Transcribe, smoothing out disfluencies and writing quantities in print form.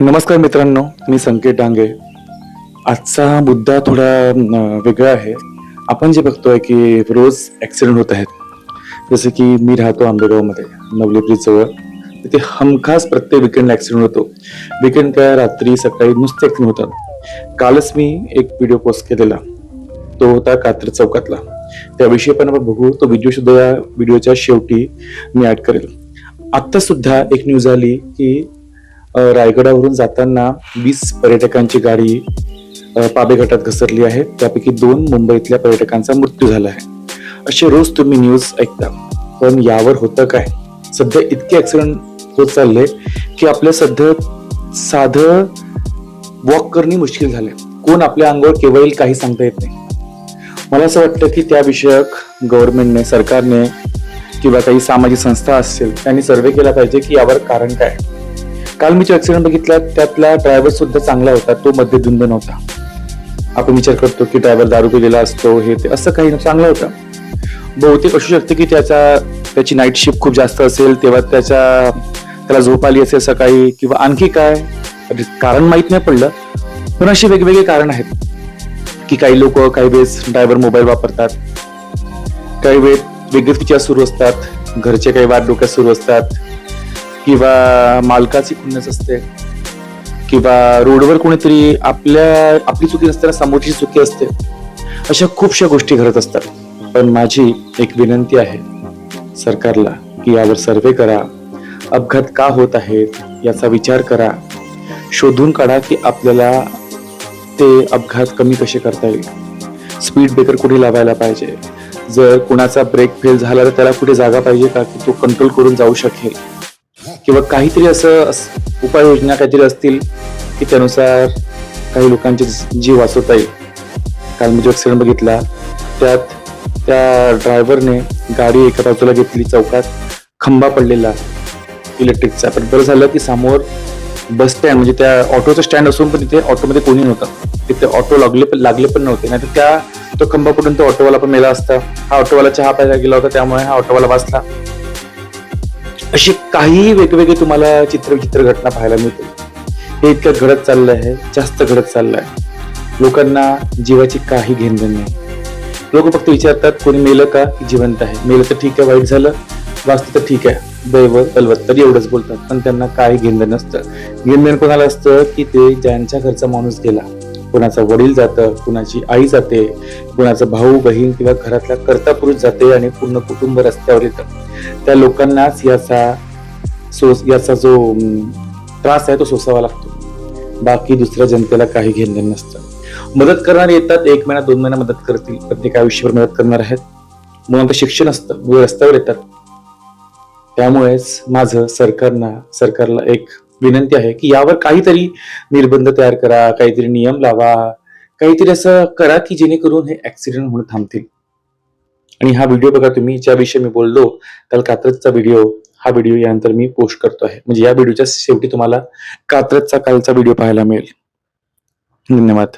नमस्कार मित्रांनो, मी संकेत डांगे. आजचा मुद्दा थोडा वेगळा आहे. आपण जे बघतोय की रोज ॲक्सिडेंट होत आहेत. जसं की मी राहतो आंबेगावमध्ये, नवले ब्रिजजवळ. तिथे हमखास प्रत्येक वीकेंडला ॲक्सिडेंट होतो. वीकेंड काय, रात्री सकाळी नुसते ॲक्सिडेंट होतात. कालच मी एक व्हिडिओ पोस्ट केलेला. तो होता कात्र चौकातला. त्याविषयी पण आपण बघू. तो व्हिडिओ सुद्धा या व्हिडिओच्या शेवटी मी ऍड करेल. आत्ता सुद्धा एक न्यूज आली की रायगडावरून जाताना 20 पर्यटकांची गाडी पाबे घाटात घसरली आहे. त्यापैकी 2 मुंबईतल्या पर्यटकांचा मृत्यू झाला आहे. असे रोज तुम्ही न्यूज ऐकता, पण यावर होतं काय? सध्या इतके ऍक्सिडेंट होत चालले की आपल्या सध्या साधं वॉक करणे मुश्किल झाले. कोण आपल्या अंगावर केव्हा येईल काही सांगता येत नाही. मला असं वाटतं की त्या विषयक गव्हर्नमेंटने, सरकारने किंवा काही सामाजिक संस्था असतील त्यांनी सर्वे केला पाहिजे की यावर कारण काय. काल मी जो ऍक्सिडेंट बघितला त्यातला ड्रायव्हर सुद्धा चांगला होता, तो मद्यधुंद नव्हता. आपण विचार करतो की ड्रायव्हर दारू पिलेला असतो, हे ते, असं काही चांगला होता. बहुतेक असू शकते की त्याची नाईट शिफ्ट खूप जास्त असेल, तेव्हा त्याला झोप आली असेल सकाळी, किंवा आणखी काय कारण माहित नाही पडलं. पण अशी वेगवेगळे कारण आहेत की काही लोक काही वेळेस ड्रायव्हर मोबाईल वापरतात, काही वेळ वेगळेच विचार सुरू असतात, घरचे काही वाद डोक्यात सुरू असतात, किंवा मालकाची खुन्नस असते, किंवा रोडवर कोणीतरी आपली चुकी नसताना समोरची चुकी असते. अशा खूपशा गोष्टी घडत असतात. पण माझी एक विनंती आहे सरकारला की यावर सर्वे करा. अपघात का होत आहेत याचा विचार करा. शोधून काढा की आपल्याला ते अपघात कमी कसे करता येईल. स्पीड ब्रेकर कुठे लावायला पाहिजे. जर कुणाचा ब्रेक फेल झाला तर त्याला कुठे जागा पाहिजे का की तो कंट्रोल करून जाऊ शकेल, किंवा काहीतरी असं उपाययोजना काहीतरी असतील की त्यानुसार काही लोकांचे जीव वाचवता येईल. काल मी जो ऍक्सिडेंट बघितला त्यात त्या ड्रायव्हरने गाडी एका बाजूला घेतली, चौकात खंबा पडलेला इलेक्ट्रिकचा. पण बरं झालं की समोर बस स्टँड, म्हणजे त्या ऑटोचं स्टँड असून पण तिथे ऑटोमध्ये कोणी नव्हतं. तिथे ऑटो लागले पण नव्हते. नाहीतर तो खंबा पडून तो ऑटोवाला पण मेला असता. हा ऑटोवाला चहा प्यायला गेला होता, त्यामुळे हा ऑटोवाला वाचला. अशी काही वेगवेगळे तुम्हाला चित्र घटना पाहायला मिळतील. हे इतकं घडत चाललं आहे, जास्त घडत चाललं आहे. लोकांना जीवाची काही घेणदेण नाही. लोक फक्त विचारतात कोणी मेलं का की जिवंत आहे. मेलं तर ठीक आहे, वाईट झालं, वाचतं तर ठीक आहे, दैव बलवत, तरी एवढंच बोलतात. पण त्यांना काही घेणदेण नसतं. घेणदेण कोणाला असतं की ते ज्यांच्या घरचा माणूस गेला, कोणाचा वडील जातं, कुणाची आई जाते, कुणाचा भाऊ बहीण किंवा घरातला कर्ता पुरुष जाते आणि पूर्ण कुटुंब रस्त्यावर येतं. त्या लोकांनाच याचा जो त्रास आहे तो सोसावा लागतो. बाकी दुसऱ्या जनतेला काही घेणदेण नसतं. मदत करणारे येतात, 1 महिना 2 महिना मदत करतील, प्रत्येक आयुष्यभर मदत करणार आहेत. मुलांचं शिक्षण असतं, मुलं रस्त्यावर येतात. त्यामुळेच माझं सरकारला एक विनंती आहे की यावर काहीतरी निर्बंध तयार करा, काहीतरी नियम लावा, काहीतरी असं करा की जेणेकरून हे ऍक्सिडेंट होणं थांबतील. आणि हा व्हिडिओ बघा तुम्ही, ज्याविषयी मी बोललो काल कात्रजचा व्हिडिओ, हा व्हिडिओ यानंतर मी पोस्ट करतो आहे. म्हणजे या व्हिडिओच्या शेवटी तुम्हाला कात्रजचा कालचा व्हिडिओ पाहायला मिळेल. धन्यवाद.